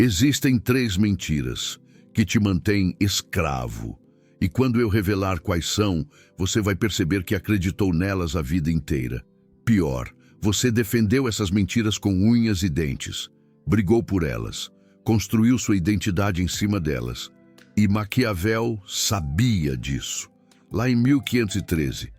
Existem 3 mentiras que te mantêm escravo. E quando eu revelar quais são, você vai perceber que acreditou nelas a vida inteira. Pior, você defendeu essas mentiras com unhas e dentes, brigou por elas, construiu sua identidade em cima delas. E Maquiavel sabia disso. Lá em 1513,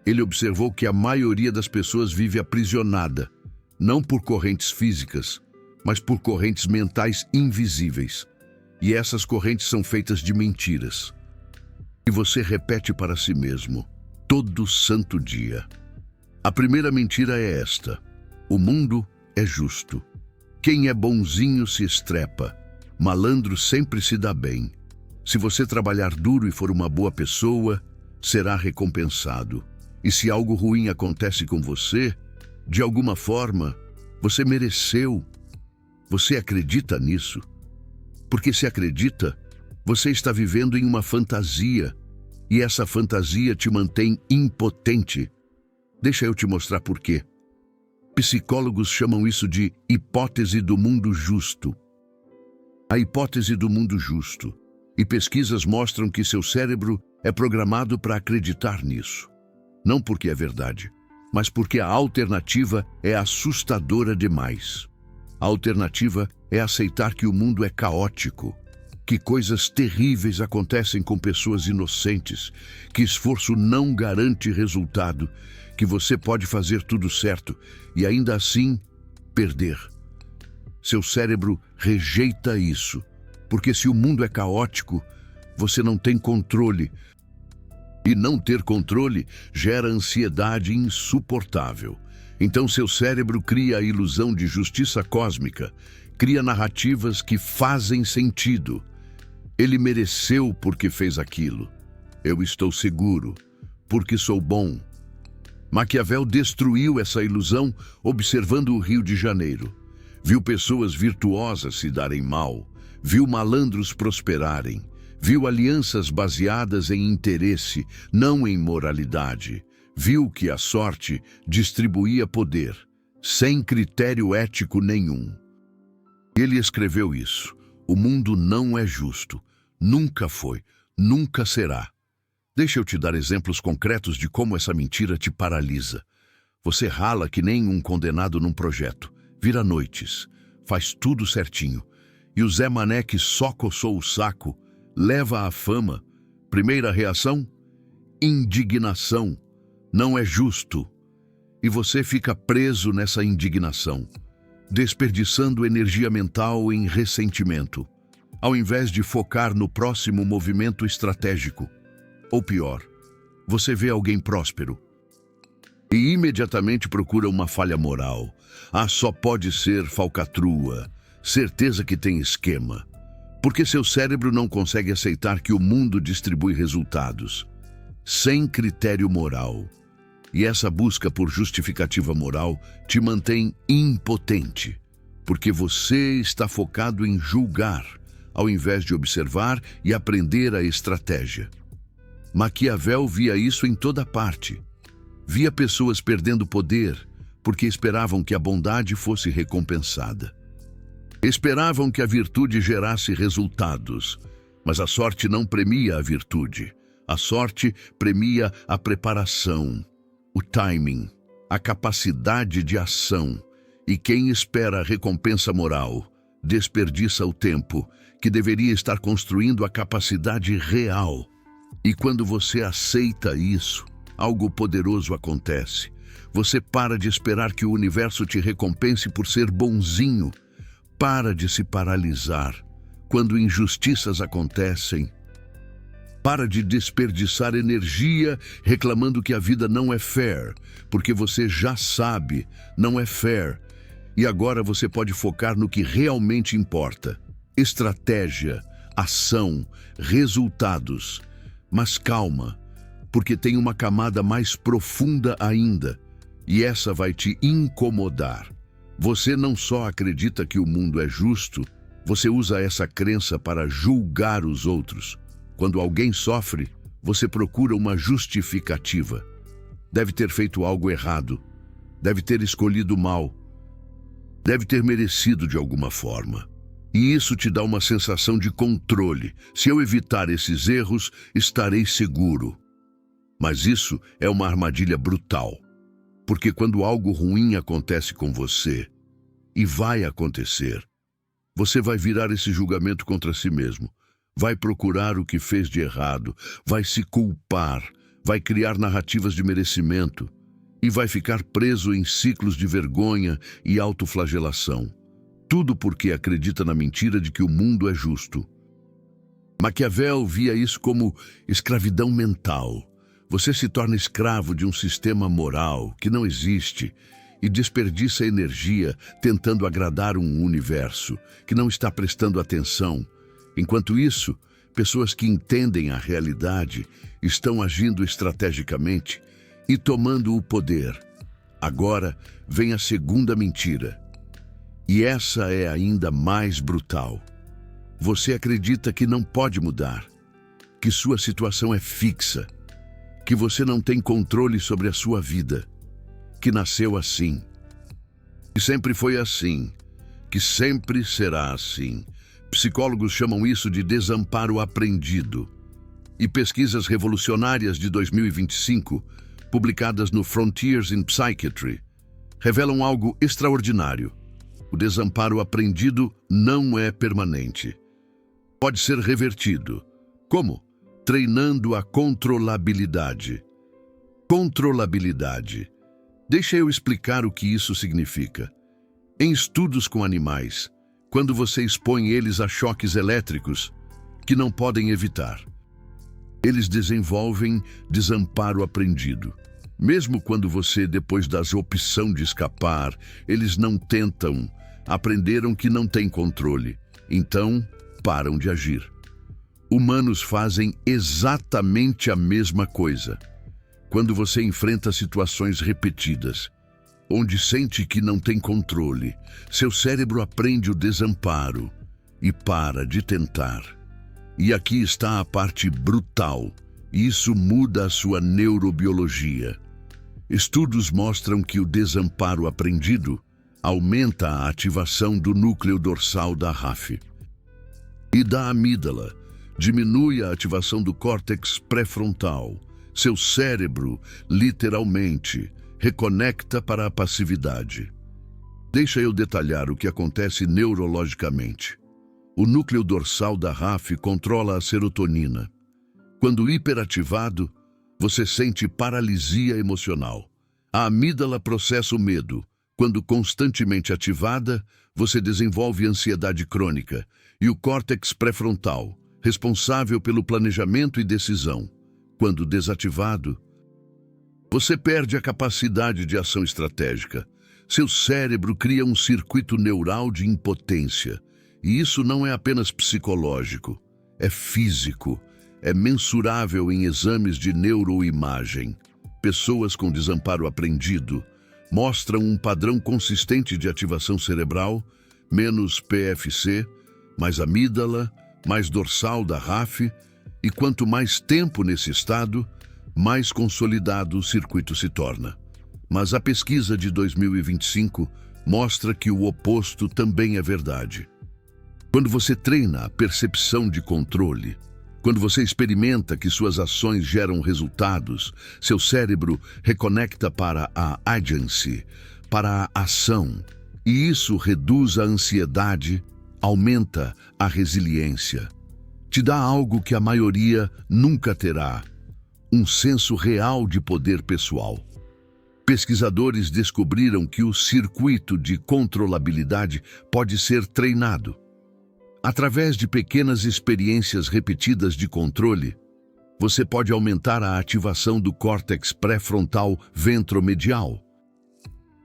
ele observou que a maioria das pessoas vive aprisionada, não por correntes físicas, mas por correntes mentais invisíveis. E essas correntes são feitas de mentiras. E você repete para si mesmo, todo santo dia. A primeira mentira é esta: o mundo é justo. Quem é bonzinho se estrepa, malandro sempre se dá bem. Se você trabalhar duro e for uma boa pessoa, será recompensado. E se algo ruim acontece com você, de alguma forma, você mereceu. Você acredita nisso? Porque se acredita, você está vivendo em uma fantasia, e essa fantasia te mantém impotente. Deixa eu te mostrar por quê. Psicólogos chamam isso de hipótese do mundo justo. A hipótese do mundo justo. E pesquisas mostram que seu cérebro é programado para acreditar nisso. Não porque é verdade, mas porque a alternativa é assustadora demais. A alternativa é aceitar que o mundo é caótico, que coisas terríveis acontecem com pessoas inocentes, que esforço não garante resultado, que você pode fazer tudo certo e ainda assim perder. Seu cérebro rejeita isso, porque se o mundo é caótico, você não tem controle. E não ter controle gera ansiedade insuportável. Então seu cérebro cria a ilusão de justiça cósmica, cria narrativas que fazem sentido. Ele mereceu porque fez aquilo. Eu estou seguro, porque sou bom. Maquiavel destruiu essa ilusão observando o Rio de Janeiro. Viu pessoas virtuosas se darem mal, viu malandros prosperarem, viu alianças baseadas em interesse, não em moralidade. Viu que a sorte distribuía poder, sem critério ético nenhum. Ele escreveu isso: o mundo não é justo, nunca foi, nunca será. Deixa eu te dar exemplos concretos de como essa mentira te paralisa. Você rala que nem um condenado num projeto, vira noites, faz tudo certinho. E o Zé Mané que só coçou o saco, leva à fama. Primeira reação? Indignação. Não é justo. E você fica preso nessa indignação, desperdiçando energia mental em ressentimento, ao invés de focar no próximo movimento estratégico. Ou pior, você vê alguém próspero e imediatamente procura uma falha moral. Ah, só pode ser falcatrua, certeza que tem esquema. Porque seu cérebro não consegue aceitar que o mundo distribui resultados sem critério moral. E essa busca por justificativa moral te mantém impotente, porque você está focado em julgar, ao invés de observar e aprender a estratégia. Maquiavel via isso em toda parte. Via pessoas perdendo poder porque esperavam que a bondade fosse recompensada. Esperavam que a virtude gerasse resultados, mas a sorte não premia a virtude. A sorte premia a preparação, o timing, a capacidade de ação. E quem espera a recompensa moral desperdiça o tempo que deveria estar construindo a capacidade real. E quando você aceita isso, algo poderoso acontece. Você para de esperar que o universo te recompense por ser bonzinho. Para de se paralisar quando injustiças acontecem. Para de desperdiçar energia reclamando que a vida não é fair, porque você já sabe, não é fair. E agora você pode focar no que realmente importa: estratégia, ação, resultados. Mas calma, porque tem uma camada mais profunda ainda, e essa vai te incomodar. Você não só acredita que o mundo é justo, você usa essa crença para julgar os outros. Quando alguém sofre, você procura uma justificativa. Deve ter feito algo errado, deve ter escolhido mal, deve ter merecido de alguma forma. E isso te dá uma sensação de controle. Se eu evitar esses erros, estarei seguro. Mas isso é uma armadilha brutal. Porque quando algo ruim acontece com você, e vai acontecer, você vai virar esse julgamento contra si mesmo. Vai procurar o que fez de errado, vai se culpar, vai criar narrativas de merecimento e vai ficar preso em ciclos de vergonha e autoflagelação. Tudo porque acredita na mentira de que o mundo é justo. Maquiavel via isso como escravidão mental. Você se torna escravo de um sistema moral que não existe e desperdiça energia tentando agradar um universo que não está prestando atenção. Enquanto isso, pessoas que entendem a realidade estão agindo estrategicamente e tomando o poder. Agora vem a segunda mentira. E essa é ainda mais brutal. Você acredita que não pode mudar, que sua situação é fixa, que você não tem controle sobre a sua vida, que nasceu assim, que sempre foi assim, que sempre será assim. Psicólogos chamam isso de desamparo aprendido. E pesquisas revolucionárias de 2025, publicadas no Frontiers in Psychiatry, revelam algo extraordinário. O desamparo aprendido não é permanente. Pode ser revertido. Como? Treinando a controlabilidade. Controlabilidade. Deixa eu explicar o que isso significa. Em estudos com animais, quando você expõe eles a choques elétricos que não podem evitar, eles desenvolvem desamparo aprendido. Mesmo quando você, depois da opção de escapar, eles não tentam, aprenderam que não têm controle, então param de agir. Humanos fazem exatamente a mesma coisa. Quando você enfrenta situações repetidas, onde sente que não tem controle, seu cérebro aprende o desamparo e para de tentar. E aqui está a parte brutal. Isso muda a sua neurobiologia. Estudos mostram que o desamparo aprendido aumenta a ativação do núcleo dorsal da RAF e da amígdala, diminui a ativação do córtex pré-frontal. Seu cérebro, literalmente, reconecta para a passividade. Deixa eu detalhar o que acontece neurologicamente. O núcleo dorsal da RAF controla a serotonina. Quando hiperativado, você sente paralisia emocional. A amígdala processa o medo. Quando constantemente ativada, você desenvolve ansiedade crônica. E o córtex pré-frontal, responsável pelo planejamento e decisão, quando desativado, você perde a capacidade de ação estratégica. Seu cérebro cria um circuito neural de impotência. E isso não é apenas psicológico, é físico, é mensurável em exames de neuroimagem. Pessoas com desamparo aprendido mostram um padrão consistente de ativação cerebral, menos PFC, mais amígdala, mais dorsal da RAF, e quanto mais tempo nesse estado, mais consolidado o circuito se torna. Mas a pesquisa de 2025 mostra que o oposto também é verdade. Quando você treina a percepção de controle, quando você experimenta que suas ações geram resultados, seu cérebro reconecta para a agency, para a ação, e isso reduz a ansiedade, aumenta a resiliência. Te dá algo que a maioria nunca terá, um senso real de poder pessoal. Pesquisadores descobriram que o circuito de controlabilidade pode ser treinado. Através de pequenas experiências repetidas de controle, você pode aumentar a ativação do córtex pré-frontal ventromedial.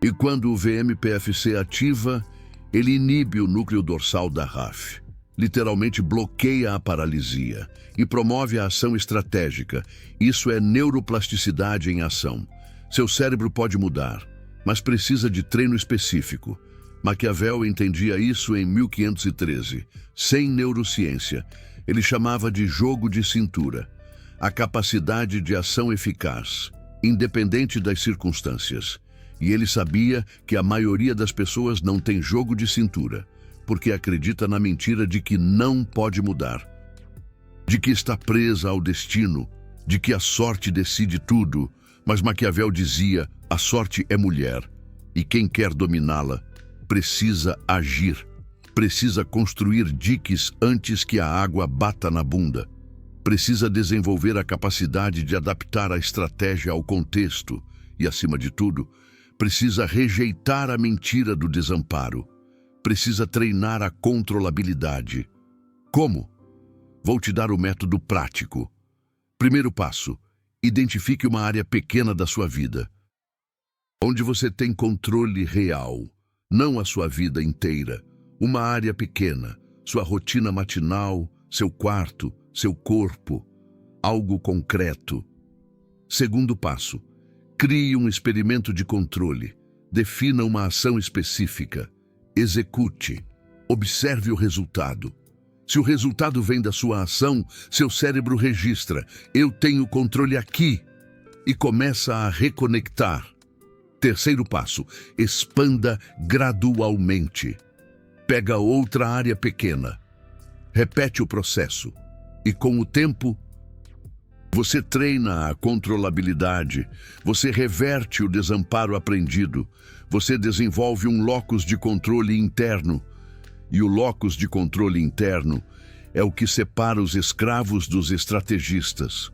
E quando o VMPFC ativa, ele inibe o núcleo dorsal da RAF, literalmente bloqueia a paralisia e promove a ação estratégica. Isso é neuroplasticidade em ação. Seu cérebro pode mudar, mas precisa de treino específico. Maquiavel entendia isso em 1513, sem neurociência. Ele chamava de jogo de cintura, a capacidade de ação eficaz, independente das circunstâncias. E ele sabia que a maioria das pessoas não tem jogo de cintura. porque acredita na mentira de que não pode mudar, de que está presa ao destino, de que a sorte decide tudo, mas Maquiavel dizia: a sorte é mulher, e quem quer dominá-la precisa agir, precisa construir diques antes que a água bata na bunda, precisa desenvolver a capacidade de adaptar a estratégia ao contexto e, acima de tudo, precisa rejeitar a mentira do desamparo, precisa treinar a controlabilidade. Como? Vou te dar o método prático. Primeiro passo: identifique uma área pequena da sua vida, onde você tem controle real, não a sua vida inteira. Uma área pequena, sua rotina matinal, seu quarto, seu corpo, algo concreto. Segundo passo: crie um experimento de controle, defina uma ação específica, execute, observe o resultado. Se o resultado vem da sua ação, seu cérebro registra: eu tenho controle aqui, e começa a reconectar. Terceiro passo: expanda gradualmente. Pega outra área pequena, repete o processo, e com o tempo, você treina a controlabilidade, você reverte o desamparo aprendido, você desenvolve um locus de controle interno. E o locus de controle interno é o que separa os escravos dos estrategistas.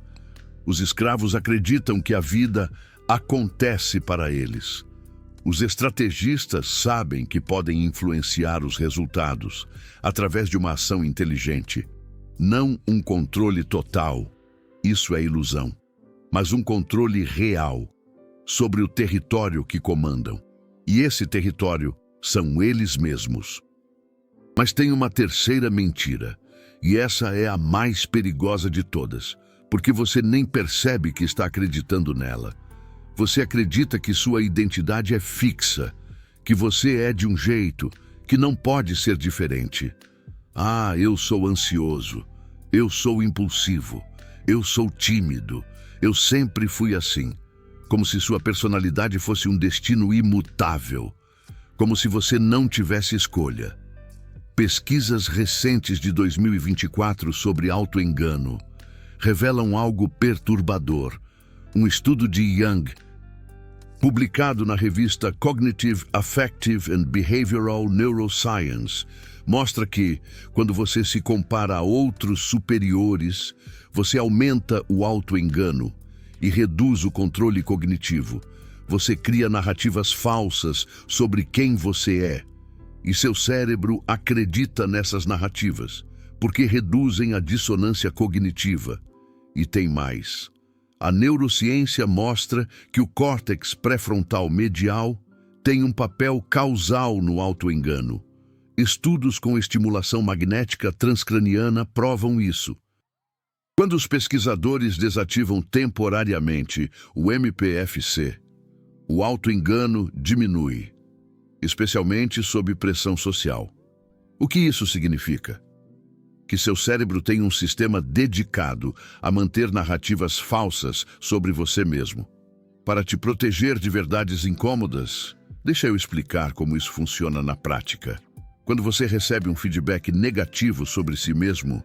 Os escravos acreditam que a vida acontece para eles. Os estrategistas sabem que podem influenciar os resultados através de uma ação inteligente. Não um controle total, isso é ilusão, mas um controle real sobre o território que comandam. E esse território são eles mesmos. Mas tem uma terceira mentira, e essa é a mais perigosa de todas, porque você nem percebe que está acreditando nela. Você acredita que sua identidade é fixa, que você é de um jeito, que não pode ser diferente. Ah, eu sou ansioso, eu sou impulsivo, eu sou tímido, eu sempre fui assim. Como se sua personalidade fosse um destino imutável, como se você não tivesse escolha. Pesquisas recentes de 2024 sobre autoengano revelam algo perturbador. Um estudo de Young, publicado na revista Cognitive, Affective and Behavioral Neuroscience, mostra que, quando você se compara a outros superiores, você aumenta o autoengano e reduz o controle cognitivo. Você cria narrativas falsas sobre quem você é. E seu cérebro acredita nessas narrativas, porque reduzem a dissonância cognitiva. E tem mais. A neurociência mostra que o córtex pré-frontal medial tem um papel causal no autoengano. Estudos com estimulação magnética transcraniana provam isso. Quando os pesquisadores desativam temporariamente o MPFC, o autoengano diminui, especialmente sob pressão social. O que isso significa? Que seu cérebro tem um sistema dedicado a manter narrativas falsas sobre você mesmo. Para te proteger de verdades incômodas, deixa eu explicar como isso funciona na prática. Quando você recebe um feedback negativo sobre si mesmo,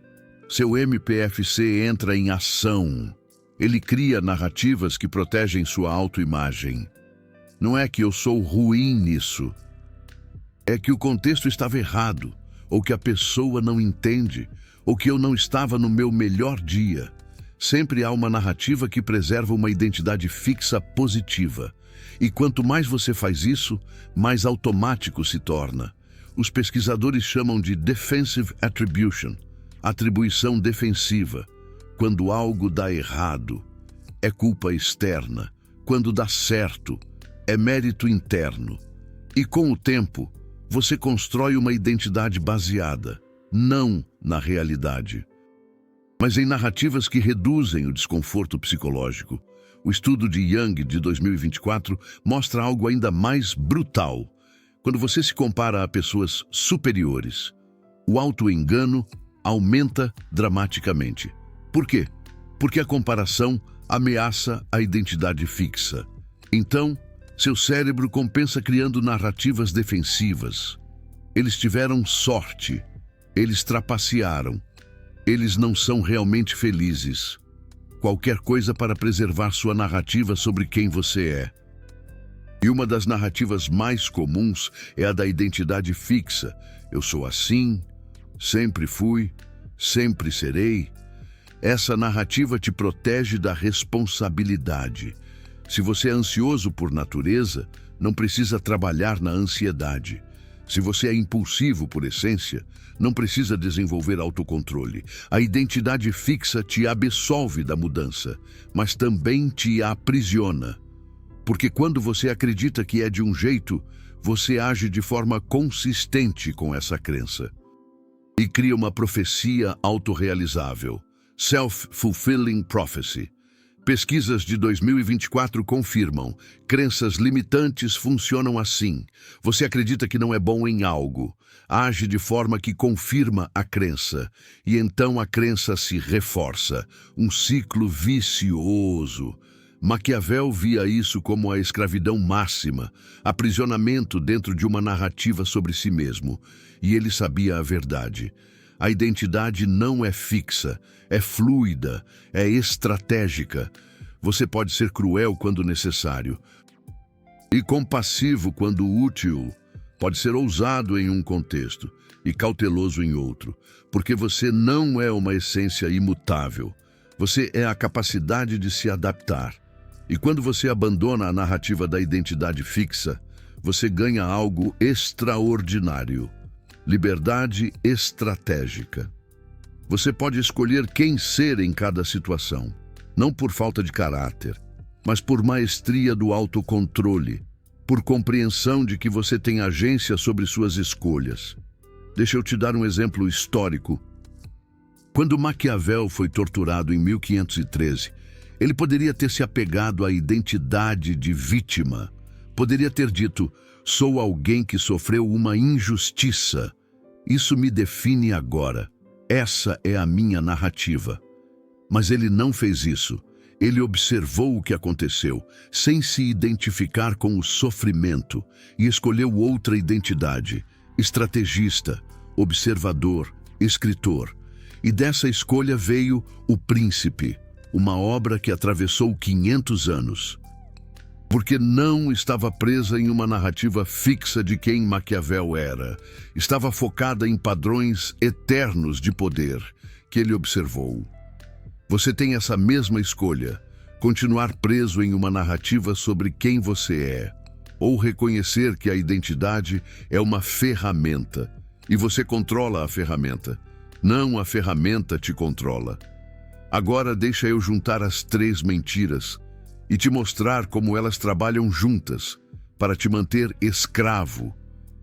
seu MPFC entra em ação. Ele cria narrativas que protegem sua autoimagem. Não é que eu sou ruim nisso. É que o contexto estava errado, ou que a pessoa não entende, ou que eu não estava no meu melhor dia. Sempre há uma narrativa que preserva uma identidade fixa positiva. E quanto mais você faz isso, mais automático se torna. Os pesquisadores chamam de defensive attribution, atribuição defensiva. Quando algo dá errado, é culpa externa. Quando dá certo, é mérito interno. E com o tempo, você constrói uma identidade baseada, não na realidade, mas em narrativas que reduzem o desconforto psicológico. O estudo de Young de 2024 mostra algo ainda mais brutal. Quando você se compara a pessoas superiores, o autoengano aumenta dramaticamente. Por quê? Porque a comparação ameaça a identidade fixa. Então, seu cérebro compensa criando narrativas defensivas. Eles tiveram sorte. Eles trapacearam. Eles não são realmente felizes. Qualquer coisa para preservar sua narrativa sobre quem você é. E uma das narrativas mais comuns é a da identidade fixa. Eu sou assim, sempre fui, sempre serei. Essa narrativa te protege da responsabilidade. Se você é ansioso por natureza, não precisa trabalhar na ansiedade. Se você é impulsivo por essência, não precisa desenvolver autocontrole. A identidade fixa te absolve da mudança, mas também te aprisiona. Porque quando você acredita que é de um jeito, você age de forma consistente com essa crença. E cria uma profecia autorrealizável. Self-fulfilling prophecy. Pesquisas de 2024 confirmam, crenças limitantes funcionam assim. Você acredita que não é bom em algo, age de forma que confirma a crença, e então a crença se reforça, um ciclo vicioso. Maquiavel via isso como a escravidão máxima, aprisionamento dentro de uma narrativa sobre si mesmo, e ele sabia a verdade. A identidade não é fixa, é fluida, é estratégica. Você pode ser cruel quando necessário e compassivo quando útil. Pode ser ousado em um contexto e cauteloso em outro, porque você não é uma essência imutável. Você é a capacidade de se adaptar. E quando você abandona a narrativa da identidade fixa, você ganha algo extraordinário. Liberdade estratégica. Você pode escolher quem ser em cada situação, não por falta de caráter, mas por maestria do autocontrole, por compreensão de que você tem agência sobre suas escolhas. Deixa eu te dar um exemplo histórico. Quando Maquiavel foi torturado em 1513, ele poderia ter se apegado à identidade de vítima. Poderia ter dito: sou alguém que sofreu uma injustiça. Isso me define agora. Essa é a minha narrativa. Mas ele não fez isso. Ele observou o que aconteceu, sem se identificar com o sofrimento, e escolheu outra identidade: estrategista, observador, escritor. E dessa escolha veio O Príncipe, uma obra que atravessou 500 anos. Porque não estava presa em uma narrativa fixa de quem Maquiavel era. Estava focada em padrões eternos de poder que ele observou. Você tem essa mesma escolha: continuar preso em uma narrativa sobre quem você é, ou reconhecer que a identidade é uma ferramenta, e você controla a ferramenta. Não a ferramenta te controla. Agora deixa eu juntar as 3 mentiras e te mostrar como elas trabalham juntas para te manter escravo.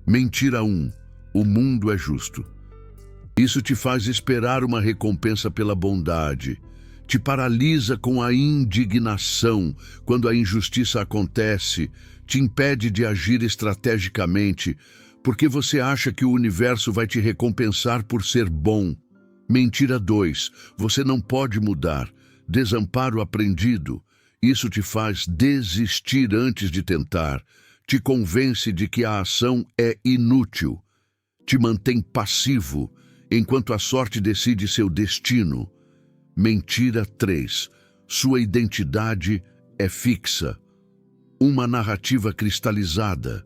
Mentira 1. O mundo é justo. Isso te faz esperar uma recompensa pela bondade. Te paralisa com a indignação quando a injustiça acontece. Te impede de agir estrategicamente, porque você acha que o universo vai te recompensar por ser bom. Mentira 2. Você não pode mudar. Desamparo aprendido. Isso te faz desistir antes de tentar, te convence de que a ação é inútil, te mantém passivo, enquanto a sorte decide seu destino. Mentira 3. Sua identidade é fixa, uma narrativa cristalizada.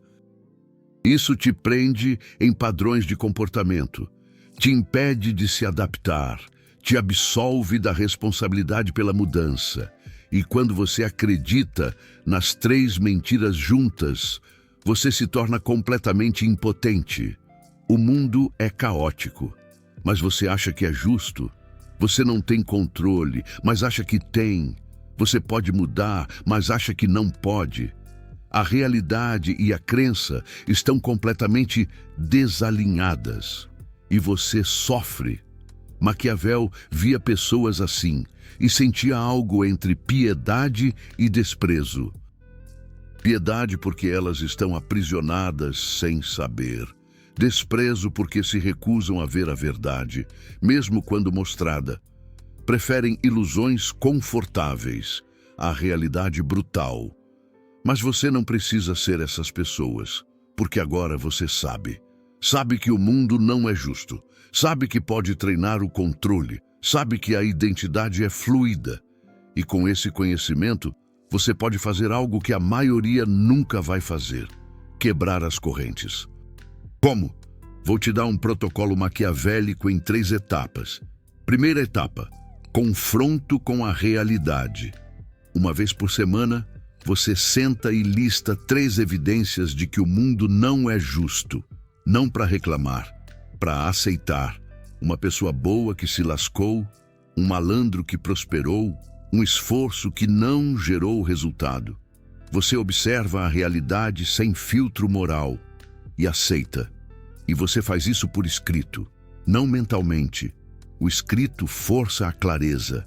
Isso te prende em padrões de comportamento, te impede de se adaptar, te absolve da responsabilidade pela mudança. E quando você acredita nas 3 mentiras juntas, você se torna completamente impotente. O mundo é caótico, mas você acha que é justo. Você não tem controle, mas acha que tem. Você pode mudar, mas acha que não pode. A realidade e a crença estão completamente desalinhadas. E você sofre. Maquiavel via pessoas assim e sentia algo entre piedade e desprezo. Piedade porque elas estão aprisionadas sem saber. Desprezo porque se recusam a ver a verdade, mesmo quando mostrada. Preferem ilusões confortáveis à realidade brutal. Mas você não precisa ser essas pessoas, porque agora você sabe. Sabe que o mundo não é justo. Sabe que pode treinar o controle. Sabe que a identidade é fluida. E com esse conhecimento, você pode fazer algo que a maioria nunca vai fazer: quebrar as correntes. Como? Vou te dar um protocolo maquiavélico em 3 etapas. Primeira etapa: confronto com a realidade. Uma vez por semana, você senta e lista 3 evidências de que o mundo não é justo. Não para reclamar, para aceitar. Uma pessoa boa que se lascou, um malandro que prosperou, um esforço que não gerou resultado. Você observa a realidade sem filtro moral e aceita. E você faz isso por escrito, não mentalmente. O escrito força a clareza,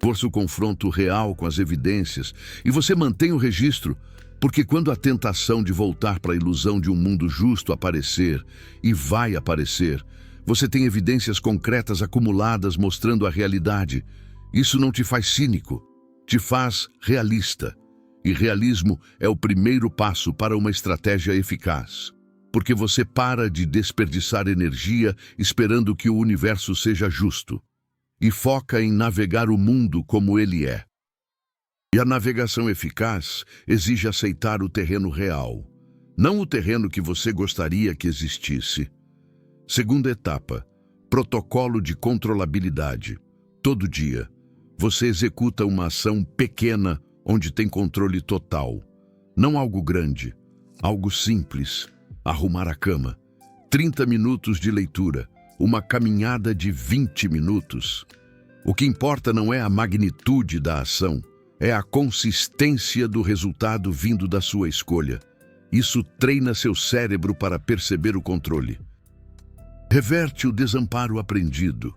força o confronto real com as evidências, e você mantém o registro, porque quando a tentação de voltar para a ilusão de um mundo justo aparecer, e vai aparecer, você tem evidências concretas acumuladas mostrando a realidade. Isso não te faz cínico, te faz realista. E realismo é o primeiro passo para uma estratégia eficaz. Porque você para de desperdiçar energia esperando que o universo seja justo e foca em navegar o mundo como ele é. E a navegação eficaz exige aceitar o terreno real, não o terreno que você gostaria que existisse. Segunda etapa: protocolo de controlabilidade. Todo dia, você executa uma ação pequena onde tem controle total. Não algo grande, algo simples. Arrumar a cama. 30 minutos de leitura. Uma caminhada de 20 minutos. O que importa não é a magnitude da ação, é a consistência do resultado vindo da sua escolha. Isso treina seu cérebro para perceber o controle. Reverte o desamparo aprendido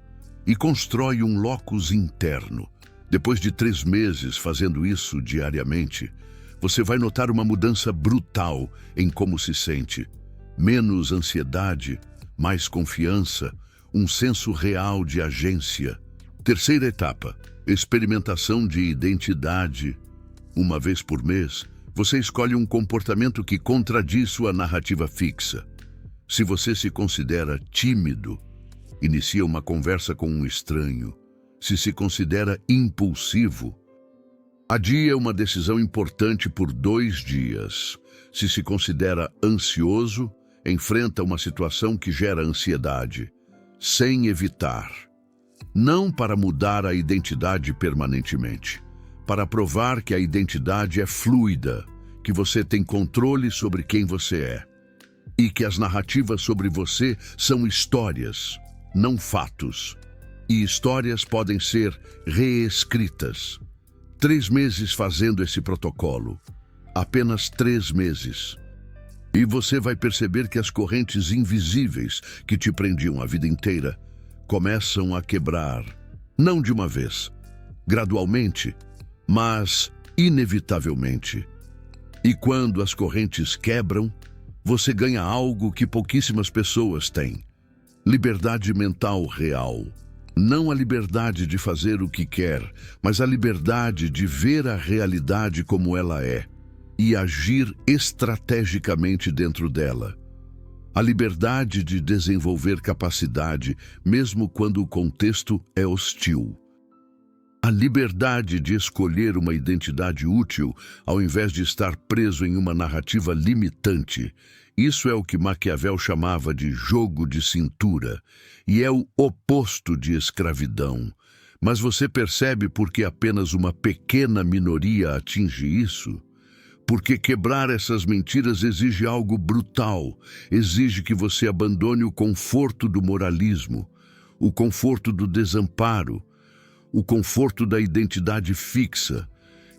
e constrói um locus interno. Depois de 3 meses fazendo isso diariamente, você vai notar uma mudança brutal em como se sente. Menos ansiedade, mais confiança, um senso real de agência. Terceira etapa: experimentação de identidade. Uma vez por mês, você escolhe um comportamento que contradiz sua narrativa fixa. Se você se considera tímido, inicia uma conversa com um estranho. Se considera impulsivo, adia uma decisão importante por 2 dias. Se considera ansioso, enfrenta uma situação que gera ansiedade, sem evitar. Não para mudar a identidade permanentemente, para provar que a identidade é fluida, que você tem controle sobre quem você é, e que as narrativas sobre você são histórias, não fatos. E histórias podem ser reescritas. 3 meses fazendo esse protocolo. Apenas 3 meses. E você vai perceber que as correntes invisíveis que te prendiam a vida inteira começam a quebrar. Não de uma vez, gradualmente, mas inevitavelmente. E quando as correntes quebram, você ganha algo que pouquíssimas pessoas têm: liberdade mental real. Não a liberdade de fazer o que quer, mas a liberdade de ver a realidade como ela é e agir estrategicamente dentro dela. A liberdade de desenvolver capacidade, mesmo quando o contexto é hostil. A liberdade de escolher uma identidade útil, ao invés de estar preso em uma narrativa limitante. Isso é o que Maquiavel chamava de jogo de cintura, e é o oposto de escravidão. Mas você percebe por que apenas uma pequena minoria atinge isso? Porque quebrar essas mentiras exige algo brutal, exige que você abandone o conforto do moralismo, o conforto do desamparo, o conforto da identidade fixa,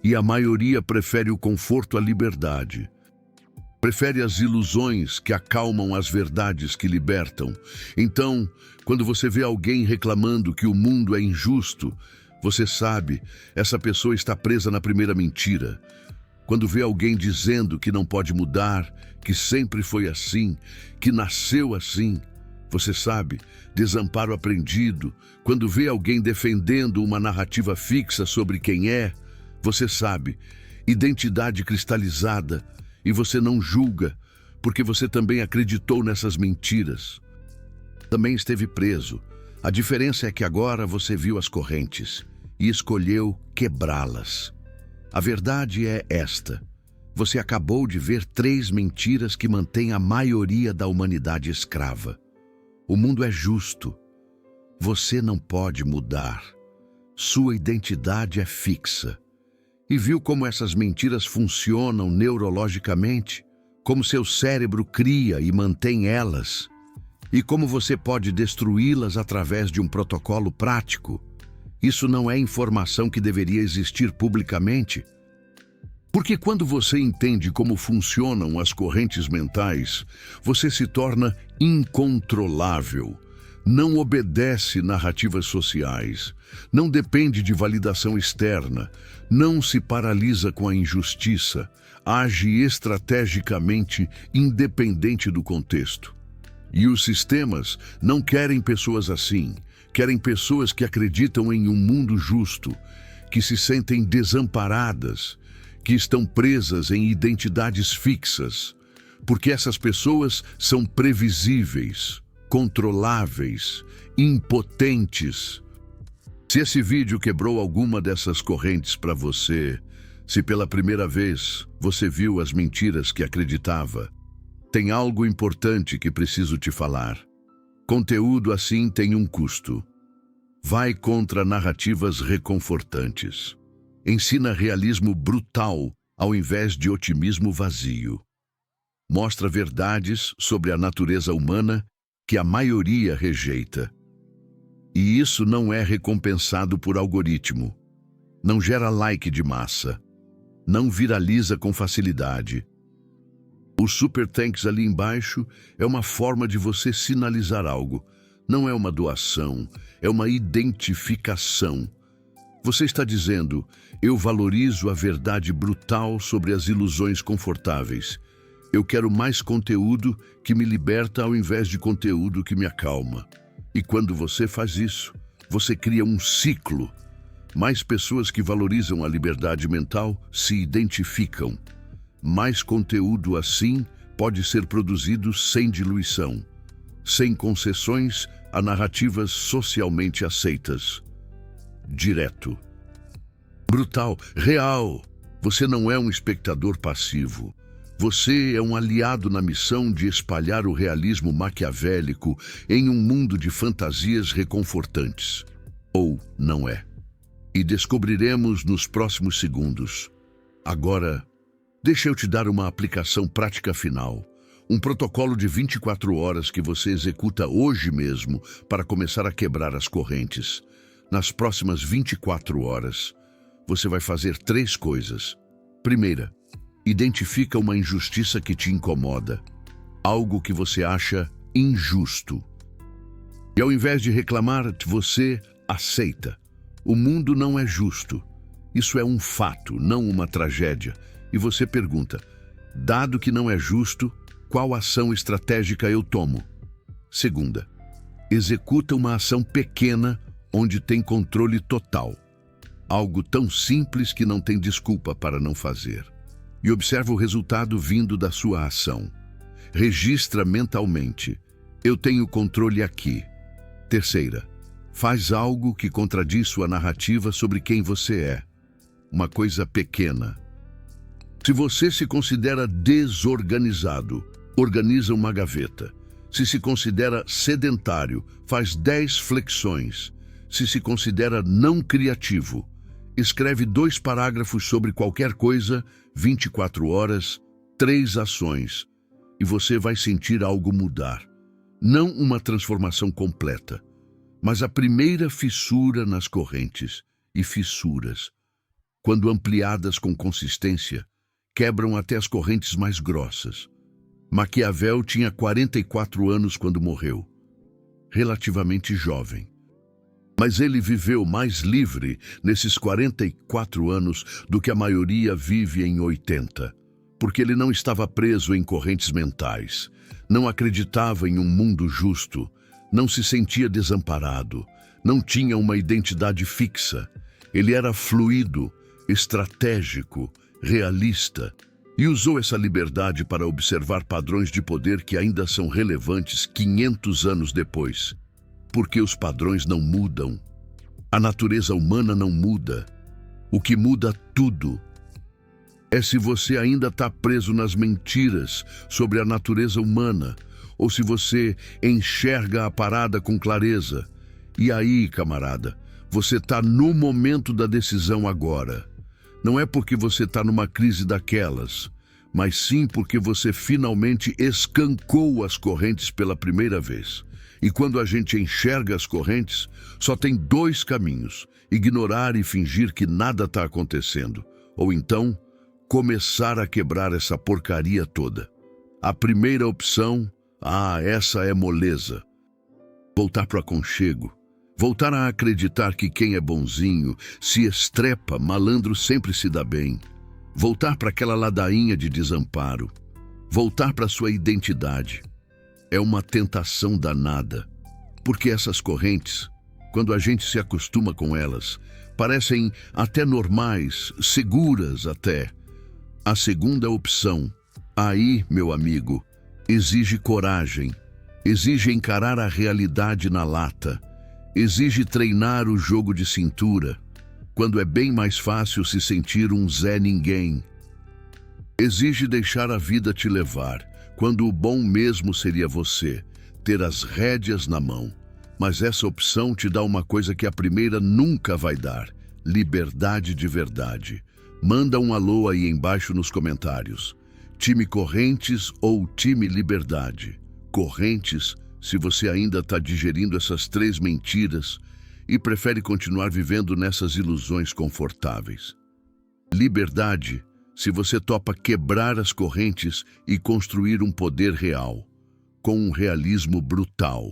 e a maioria prefere o conforto à liberdade. Prefere as ilusões que acalmam as verdades que libertam. Então, quando você vê alguém reclamando que o mundo é injusto, você sabe, essa pessoa está presa na primeira mentira. Quando vê alguém dizendo que não pode mudar, que sempre foi assim, que nasceu assim, você sabe, desamparo aprendido. Quando vê alguém defendendo uma narrativa fixa sobre quem é, você sabe, identidade cristalizada. E você não julga, porque você também acreditou nessas mentiras. Também esteve preso. A diferença é que agora você viu as correntes e escolheu quebrá-las. A verdade é esta: você acabou de ver 3 mentiras que mantêm a maioria da humanidade escrava. O mundo é justo. Você não pode mudar. Sua identidade é fixa. E viu como essas mentiras funcionam neurologicamente? Como seu cérebro cria e mantém elas? E como você pode destruí-las através de um protocolo prático? Isso não é informação que deveria existir publicamente. Porque quando você entende como funcionam as correntes mentais, você se torna incontrolável. Não obedece narrativas sociais, não depende de validação externa, não se paralisa com a injustiça, age estrategicamente independente do contexto. E os sistemas não querem pessoas assim, querem pessoas que acreditam em um mundo justo, que se sentem desamparadas, que estão presas em identidades fixas, porque essas pessoas são previsíveis, controláveis, impotentes. Se esse vídeo quebrou alguma dessas correntes para você, se pela primeira vez você viu as mentiras que acreditava, tem algo importante que preciso te falar. Conteúdo assim tem um custo. Vai contra narrativas reconfortantes. Ensina realismo brutal ao invés de otimismo vazio. Mostra verdades sobre a natureza humana que a maioria rejeita. E isso não é recompensado por algoritmo. Não gera like de massa. Não viraliza com facilidade. Os super thanks ali embaixo é uma forma de você sinalizar algo. Não é uma doação, é uma identificação. Você está dizendo: eu valorizo a verdade brutal sobre as ilusões confortáveis. Eu quero mais conteúdo que me liberta ao invés de conteúdo que me acalma. E quando você faz isso, você cria um ciclo. Mais pessoas que valorizam a liberdade mental se identificam. Mais conteúdo assim pode ser produzido sem diluição, sem concessões a narrativas socialmente aceitas. Direto. Brutal, real. Você não é um espectador passivo. Você é um aliado na missão de espalhar o realismo maquiavélico em um mundo de fantasias reconfortantes. Ou não é. E descobriremos nos próximos segundos. Agora, deixa eu te dar uma aplicação prática final. Um protocolo de 24 horas que você executa hoje mesmo para começar a quebrar as correntes. Nas próximas 24 horas, você vai fazer 3 coisas. Primeira, identifica uma injustiça que te incomoda. Algo que você acha injusto. E ao invés de reclamar, você aceita. O mundo não é justo. Isso é um fato, não uma tragédia. E você pergunta: dado que não é justo, qual ação estratégica eu tomo? Segunda, executa uma ação pequena onde tem controle total. Algo tão simples que não tem desculpa para não fazer. E observa o resultado vindo da sua ação. Registra mentalmente: eu tenho controle aqui. Terceira, faz algo que contradiz sua narrativa sobre quem você é. Uma coisa pequena. Se você se considera desorganizado, organiza uma gaveta. Se considera sedentário, faz 10 flexões. Se considera não criativo, escreve 2 parágrafos sobre qualquer coisa, 24 horas, 3 ações. E você vai sentir algo mudar. Não uma transformação completa, mas a primeira fissura nas correntes. E fissuras, quando ampliadas com consistência, quebram até as correntes mais grossas. Maquiavel tinha 44 anos quando morreu, relativamente jovem. Mas ele viveu mais livre nesses 44 anos do que a maioria vive em 80, porque ele não estava preso em correntes mentais, não acreditava em um mundo justo, não se sentia desamparado, não tinha uma identidade fixa. Ele era fluido, estratégico, realista. E usou essa liberdade para observar padrões de poder que ainda são relevantes 500 anos depois. Porque os padrões não mudam. A natureza humana não muda. O que muda tudo é se você ainda está preso nas mentiras sobre a natureza humana ou se você enxerga a parada com clareza. E aí, camarada, você está no momento da decisão agora. Não é porque você está numa crise daquelas, mas sim porque você finalmente escancou as correntes pela primeira vez. E quando a gente enxerga as correntes, só tem dois caminhos: ignorar e fingir que nada está acontecendo, ou então começar a quebrar essa porcaria toda. A primeira opção, essa é moleza. Voltar para o aconchego. Voltar a acreditar que quem é bonzinho se estrepa, malandro sempre se dá bem. Voltar para aquela ladainha de desamparo. Voltar para sua identidade. É uma tentação danada, porque essas correntes, quando a gente se acostuma com elas, parecem até normais, seguras até. A segunda opção, aí, meu amigo, exige coragem, exige encarar a realidade na lata, exige treinar o jogo de cintura, quando é bem mais fácil se sentir um Zé Ninguém. Exige deixar a vida te levar, quando o bom mesmo seria você, ter as rédeas na mão. Mas essa opção te dá uma coisa que a primeira nunca vai dar: liberdade de verdade. Manda um alô aí embaixo nos comentários. Time Correntes ou time Liberdade? Correntes, se você ainda está digerindo essas 3 mentiras e prefere continuar vivendo nessas ilusões confortáveis. Liberdade, se você topa quebrar as correntes e construir um poder real, com um realismo brutal.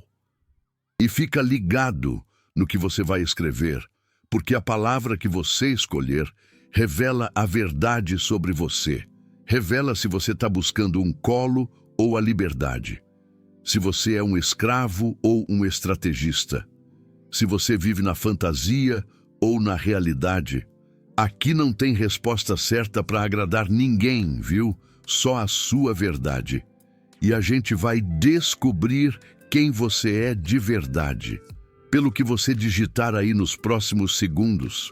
E fica ligado no que você vai escrever, porque a palavra que você escolher revela a verdade sobre você. Revela se você está buscando um colo ou a liberdade. Se você é um escravo ou um estrategista. Se você vive na fantasia ou na realidade. Aqui não tem resposta certa para agradar ninguém, viu? Só a sua verdade. E a gente vai descobrir quem você é de verdade, pelo que você digitar aí nos próximos segundos.